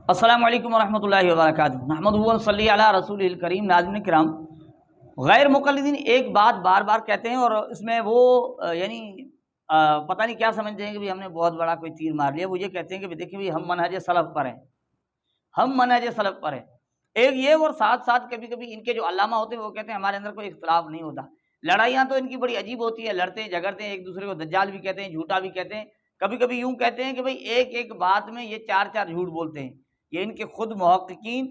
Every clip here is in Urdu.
السلام علیکم ورحمۃ اللہ وبرکاتہ۔ نحمدہ و نصلی علی رسول الکریم۔ ناظرین کرام، غیر مقلدین ایک بات بار بار کہتے ہیں اور اس میں وہ پتہ نہیں کیا سمجھتے ہیں کہ ہم نے بہت بڑا کوئی تیر مار لیا۔ وہ یہ کہتے ہیں کہ دیکھیں ہم منہج سلف پر ہیں، ہم منہج سلف پر ہیں۔ ایک یہ، اور ساتھ ساتھ کبھی کبھی ان کے جو علامہ ہوتے ہیں وہ کہتے ہیں ہمارے اندر کوئی اختلاف نہیں ہوتا۔ لڑائیاں تو ان کی بڑی عجیب ہوتی ہیں، لڑتے ہیں جھگڑتے ہیں، ایک دوسرے کو دجال بھی کہتے ہیں، جھوٹا بھی کہتے ہیں۔ کبھی کبھی یوں کہتے ہیں کہ بھئی ایک ایک بات میں یہ چار چار جھوٹ بولتے ہیں۔ یہ ان کے خود محققین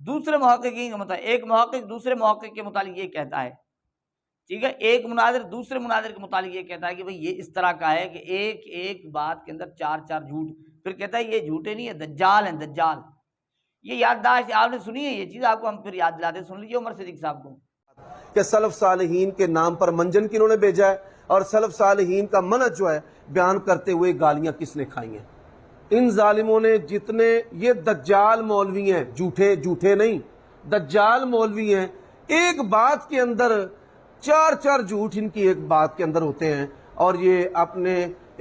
دوسرے محققین کے مطابق، ایک محقق دوسرے محقق کے متعلق یہ کہتا ہے، ٹھیک ہے، ایک مناظر دوسرے مناظر کے متعلق یہ کہتا ہے کہ بھئی یہ اس طرح کا ہے کہ ایک ایک بات کے اندر چار چار جھوٹ، پھر کہتا ہے یہ جھوٹے نہیں، یہ دجال ہیں، دجال۔ یہ یادداشت آپ نے سنی ہے، یہ چیز آپ کو ہم پھر یاد دلاتے ہیں، سن لیجیے عمر صدیق صاحب کو کہ سلف صالحین کے نام پر منجن کنہوں نے بھیجا ہے، اور سلف صالحین کا منہج جو ہے بیان کرتے ہوئے گالیاں کس نے کھائی ہیں۔ ان ظالموں نے جتنے یہ دجال مولوی ہیں، جھوٹے نہیں، دجال مولوی ہیں، ایک بات کے اندر چار چار جھوٹ ان کی ایک بات کے اندر ہوتے ہیں، اور یہ اپنے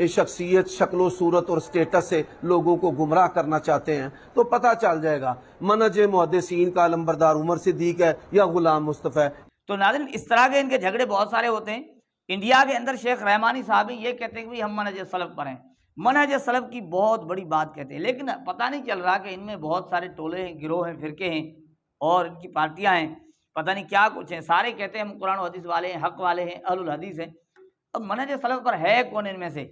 شخصیت، شکل و صورت اور سٹیٹس سے لوگوں کو گمراہ کرنا چاہتے ہیں۔ تو پتہ چل جائے گا منہج محدثین کا علمبردار عمر صدیق ہے یا غلام مصطفی ہے۔ تو ناظرین اس طرح کے ان کے جھگڑے بہت سارے ہوتے ہیں۔ انڈیا کے اندر شیخ رحمانی صاحب یہ کہتے ہیں کہ ہم منہج سلف پر ہیں، منہج سلف کی بہت بڑی بات کہتے ہیں، لیکن پتہ نہیں چل رہا کہ ان میں بہت سارے ٹولے ہیں، گروہ ہیں، فرقے ہیں اور ان کی پارٹیاں ہیں، پتہ نہیں کیا کچھ ہیں۔ سارے کہتے ہیں ہم قرآن و حدیث والے ہیں، حق والے ہیں، اہل الحدیث ہیں۔ اب منہج سلف پر ہے کون ان میں سے؟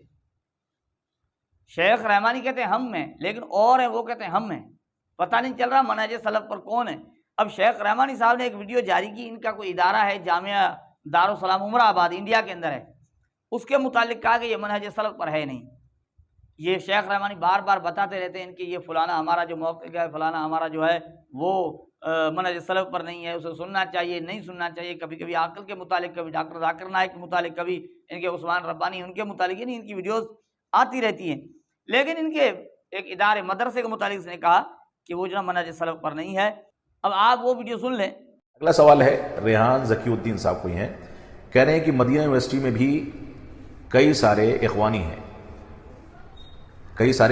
شیخ رحمانی کہتے ہیں ہم ہیں، لیکن اور ہیں وہ کہتے ہیں ہم ہیں، پتہ نہیں چل رہا منہج سلف پر کون ہے۔ اب شیخ رحمانی صاحب نے ایک ویڈیو جاری کی، ان کا کوئی ادارہ ہے جامعہ دارالسلام عمر آباد انڈیا کے اندر ہے، اس کے متعلق کہا کہ یہ منہج سلف پر ہے نہیں۔ یہ شیخ رحمانی بار بار بتاتے رہتے ہیں ان کی یہ فلانا ہمارا جو موقع ہے، فلانا ہمارا جو ہے وہ منہج سلف پر نہیں ہے، اسے سننا چاہیے، نہیں سننا چاہیے۔ کبھی کبھی عاقل کے متعلق، کبھی ڈاکٹر ذاکر نائک کے متعلق، کبھی ان کے عثمان ربانی ان کے متعلق، یعنی ان کی ویڈیوز آتی رہتی ہیں۔ لیکن ان کے ایک ادارے مدرسے کے متعلق اس نے کہا کہ وہ جو ہے منہج سلف پر نہیں ہے۔ اب آپ وہ ویڈیو سن لیں۔ اگلا سوال ہے ریحان ذکی الدین صاحب کو ہی ہیں، کہہ رہے ہیں کہ مدینہ یونیورسٹی میں بھی کئی سارے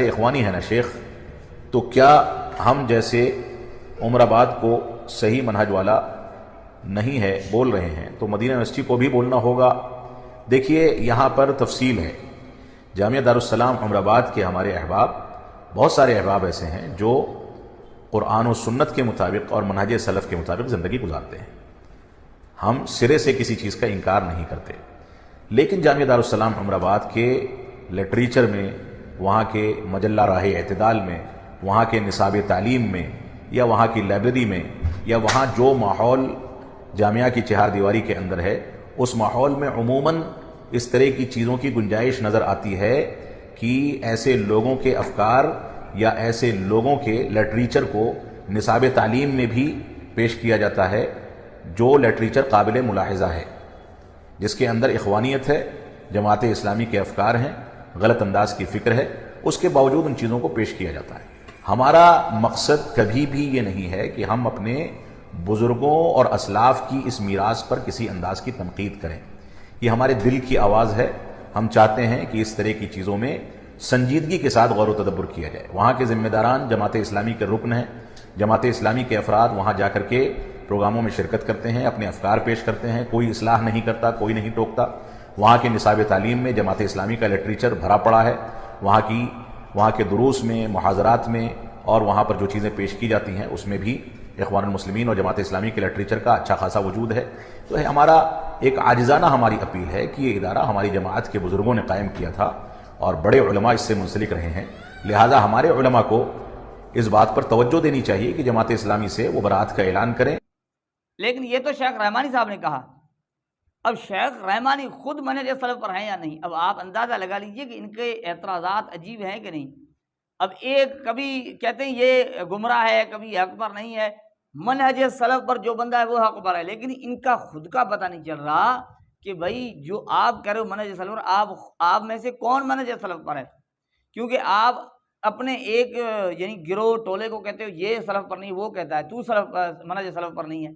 اخوانی ہیں نا شیخ، تو کیا ہم جیسے عمر آباد کو صحیح منہج والا نہیں ہے بول رہے ہیں تو مدینہ یونیورسٹی کو بھی بولنا ہوگا؟ دیکھیے یہاں پر تفصیل ہے۔ جامعہ دارالسلام عمر آباد کے ہمارے احباب، بہت سارے احباب ایسے ہیں جو قرآن و سنت کے مطابق اور منہج سلف کے مطابق زندگی گزارتے ہیں، ہم سرے سے کسی چیز کا انکار نہیں کرتے، لیکن جامعہ دارالسلام عمر آباد کے لٹریچر میں، وہاں کے مجلہ راہ اعتدال میں، وہاں کے نصاب تعلیم میں، یا وہاں کی لائبریری میں، یا وہاں جو ماحول جامعہ کی چہار دیواری کے اندر ہے، اس ماحول میں عموماً اس طرح کی چیزوں کی گنجائش نظر آتی ہے کہ ایسے لوگوں کے افکار یا ایسے لوگوں کے لٹریچر کو نصاب تعلیم میں بھی پیش کیا جاتا ہے، جو لٹریچر قابل ملاحظہ ہے، جس کے اندر اخوانیت ہے، جماعت اسلامی کے افکار ہیں، غلط انداز کی فکر ہے، اس کے باوجود ان چیزوں کو پیش کیا جاتا ہے۔ ہمارا مقصد کبھی بھی یہ نہیں ہے کہ ہم اپنے بزرگوں اور اسلاف کی اس میراث پر کسی انداز کی تنقید کریں، یہ ہمارے دل کی آواز ہے۔ ہم چاہتے ہیں کہ اس طرح کی چیزوں میں سنجیدگی کے ساتھ غور و تدبر کیا جائے۔ وہاں کے ذمہ داران جماعت اسلامی کے رکن ہیں، جماعت اسلامی کے افراد وہاں جا کر کے پروگراموں میں شرکت کرتے ہیں، اپنے افکار پیش کرتے ہیں، کوئی اصلاح نہیں کرتا، کوئی نہیں ٹوکتا۔ وہاں کے نصاب تعلیم میں جماعت اسلامی کا لٹریچر بھرا پڑا ہے، وہاں کے دروس میں، محاضرات میں، اور وہاں پر جو چیزیں پیش کی جاتی ہیں اس میں بھی اخوان المسلمین اور جماعت اسلامی کے لٹریچر کا اچھا خاصا وجود ہے۔ تو ہمارا ایک عاجزانہ ہماری اپیل ہے کہ یہ ادارہ ہماری جماعت کے بزرگوں نے قائم کیا تھا اور بڑے علماء اس سے منسلک رہے ہیں، لہٰذا ہمارے علماء کو اس بات پر توجہ دینی چاہیے کہ جماعت اسلامی سے وہ برات کا اعلان کریں۔ لیکن یہ تو شیخ رحمانی صاحب نے کہا، اب شیخ رحمانی خود منہج سلف پر ہیں یا نہیں؟ اب آپ اندازہ لگا لیجئے کہ ان کے اعتراضات عجیب ہیں کہ نہیں۔ اب ایک کبھی کہتے ہیں یہ گمراہ ہے، کبھی حق پر نہیں ہے، منہج سلف پر جو بندہ ہے وہ حق پر ہے، لیکن ان کا خود کا پتہ نہیں چل رہا کہ بھائی جو آپ کہہ رہے ہو منہج سلف پر، آپ میں سے کون منہج سلف پر ہے؟ کیونکہ آپ اپنے ایک یعنی گروہ ٹولے کو کہتے ہو یہ سلف پر نہیں، وہ کہتا ہے تو منہج سلف پر نہیں ہے،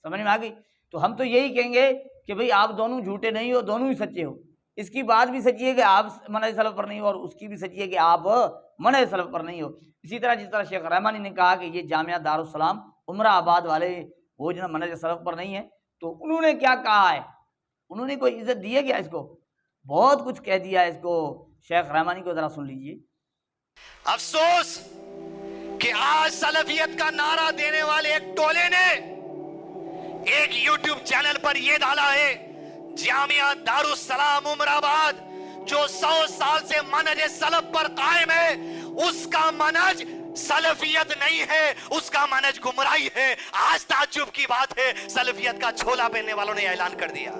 سمجھ میں آ گئی؟ تو ہم تو یہی کہیں گے کہ بھئی آپ دونوں جھوٹے نہیں ہو، دونوں ہی سچے ہو، اس کی بات بھی سچی ہے کہ آپ منہج سلف پر نہیں ہو، اور اس کی بھی سچی ہے کہ آپ منہج سلف پر نہیں ہو۔ اسی طرح جس طرح شیخ رحمانی نے کہا کہ یہ جامعہ دارالسلام عمرہ آباد والے وہ جو منہج سلف پر نہیں ہے، تو انہوں نے کیا کہا ہے؟ انہوں نے کوئی عزت دی ہے کیا اس کو؟ بہت کچھ کہہ دیا ہے اس کو۔ شیخ رحمانی کو ذرا سن لیجئے۔ افسوس کہ آج سلفیت کا نعرہ دینے والے ایک ٹولے نے ایک یوٹیوب چینل پر یہ ڈالا ہے جامعہ دارالسلام عمر آباد جو 100 سال سے منہج سلف پر قائم ہے، اس کا منہج سلفیت نہیں ہے، اس کا منہج گمراہی ہے۔ آج تعجب کی بات ہے، سلفیت کا چھولا پہننے والوں نے اعلان کر دیا۔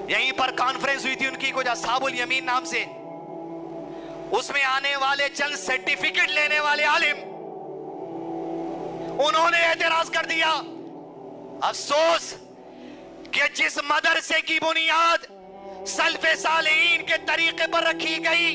یہیں پر کانفرنس ہوئی تھی ان کی، کچھ اصحاب الیمین نام سے، اس میں آنے والے چند سرٹیفکیٹ لینے والے عالم انہوں نے اعتراض کر دیا۔ افسوس کہ جس مدرسے کی بنیاد سلف صالحین کے طریقے پر رکھی گئی،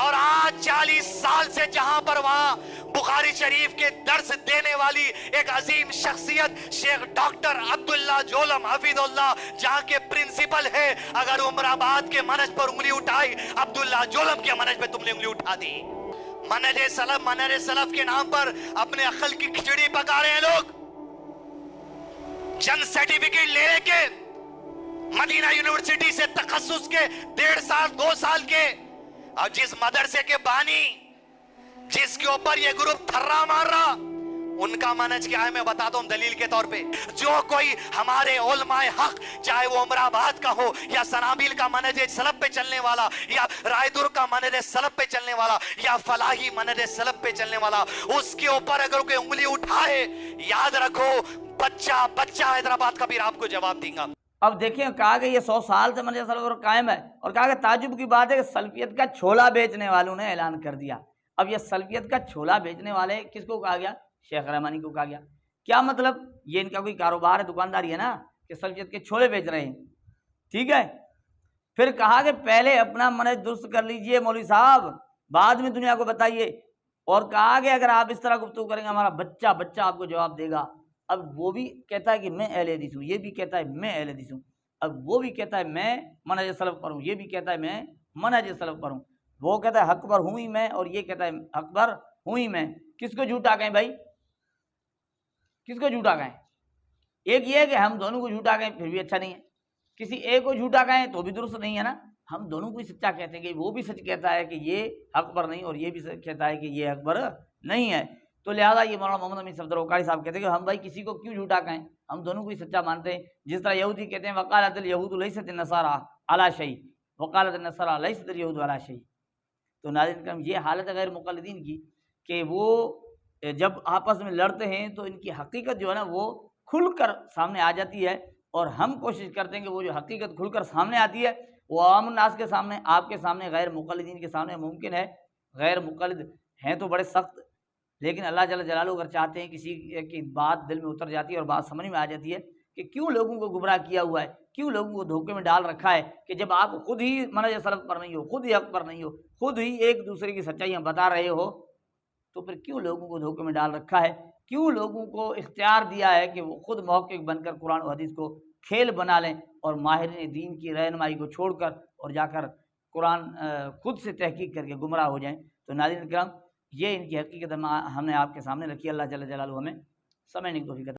اور آج 40 سال سے جہاں پر وہاں بخاری شریف کے درس دینے والی ایک عظیم شخصیت شیخ ڈاکٹر عبداللہ جولم حفظ اللہ جہاں کے پرنسپل ہے، اگر عمر آباد کے منہج پر انگلی اٹھائی، عبداللہ جولم کے منہج پہ تم نے انگلی اٹھا دی۔ منہج سلف کے نام پر اپنے عقل کی کھچڑی پکا رہے ہیں لوگ، چند سرٹیفکیٹ لے کے مدینہ یونیورسٹی سے تخصص کے 1.5 سال 2 سال کے، اور جس مدرسے کے بانی جس کے اوپر یہ گروپ تھرا مار رہا، ان کا منہج کیا ہے میں بتاتا ہوں دلیل کے طور پہ۔ جو کوئی ہمارے علماء حق چاہے وہ عمر آباد کا ہو یا سنابیل کا منہج سلف پہ چلنے والا یا رائے دور کا منہج سلف پہ چلنے والا یا فلاحی منہج سلف پہ چلنے والا، اس کے اوپر اگر کوئی انگلی اٹھائے، یاد رکھو بچہ حیدرآباد کا بھی آپ کو جواب دیں گا۔ اب دیکھیں کہا کہ یہ 100 سال سے منہج سلف پر قائم ہے، اور کہا کہ تعجب کی بات ہے کہ سلفیت کا چھولا بیچنے والوں نے اعلان کر دیا۔ اب یہ سلفیت کا چھولا بیچنے والے کس کو کہا گیا؟ شیخ رحمانی کو کہا گیا۔ کیا مطلب؟ یہ ان کا کوئی کاروبار ہے، دکانداری ہے نا، کہ سلفیت کے چھولے بیچ رہے ہیں، ٹھیک ہے۔ پھر کہا کہ پہلے اپنا منہج درست کر لیجئے مولوی صاحب، بعد میں دنیا کو بتائیے، اور کہا کہ اگر آپ اس طرح گفتگو کریں گے ہمارا بچہ آپ کو جواب دے گا۔ اب وہ بھی کہتا ہے کہ میں اہل حدیث ہوں، یہ بھی کہتا ہے میں اہل حدیث ہوں، اب وہ بھی کہتا ہے میں منہج سلف پر ہوں، یہ بھی کہتا ہے میں منہج سلف پر ہوں، وہ کہتا ہے حق پر ہوں ہی میں، اور یہ کہتا ہے حق پر ہوں ہی میں۔ کس کو جھوٹا کہیں بھائی؟ کس کو جھوٹا کہیں؟ ایک یہ ہے کہ ہم دونوں کو جھوٹا کہیں پھر بھی اچھا نہیں ہے، کسی ایک کو جھوٹا کہیں تو بھی درست نہیں ہے نا۔ ہم دونوں کو ہی سچا کہتے ہیں کہ وہ بھی سچ کہتا ہے کہ یہ حق پر نہیں، اور یہ بھی کہتا ہے کہ یہ حق پر نہیں ہے۔ تو لہٰذا یہ مولانا محمد امین صفدر اوقاری صاحب کہتے ہیں کہ ہم بھائی کسی کو کیوں جھوٹا کہیں، ہم دونوں کو ہی سچا مانتے ہیں۔ جس طرح یہودی کہتے ہیں وقالت الیہود لیست النصارى علی شیء، وقالت النصارى لیست الیہود علی شیء۔ تو ناظرین کرام یہ حالت ہے غیر مقلدین کی کہ وہ جب آپس میں لڑتے ہیں تو ان کی حقیقت جو ہے نا وہ کھل کر سامنے آ جاتی ہے، اور ہم کوشش کرتے ہیں کہ وہ جو حقیقت کھل کر سامنے آتی ہے وہ عوام الناس کے سامنے، آپ کے سامنے، غیر مقلدین کے سامنے ممکن ہے۔ غیر مقلد ہیں تو بڑے سخت، لیکن اللہ جل جلالہ اگر چاہتے ہیں کسی کی بات دل میں اتر جاتی ہے اور بات سمجھ میں آ جاتی ہے کہ کیوں لوگوں کو گمراہ کیا ہوا ہے، کیوں لوگوں کو دھوکے میں ڈال رکھا ہے، کہ جب آپ خود ہی منہج سلف پر نہیں ہو، خود ہی حق پر نہیں ہو، خود ہی ایک دوسرے کی سچائیاں بتا رہے ہو، تو پھر کیوں لوگوں کو دھوکے میں ڈال رکھا ہے، کیوں لوگوں کو اختیار دیا ہے کہ وہ خود محقق بن کر قرآن و حدیث کو کھیل بنا لیں، اور ماہرین دین کی رہنمائی کو چھوڑ کر اور جا کر قرآن خود سے تحقیق کر کے گمراہ ہو جائیں۔ تو ناظرین کرام یہ ان کی حقیقت ہم نے آپ کے سامنے رکھی۔ اللہ جل جلالہ ہمیں سمجھنے کی توفیق عطا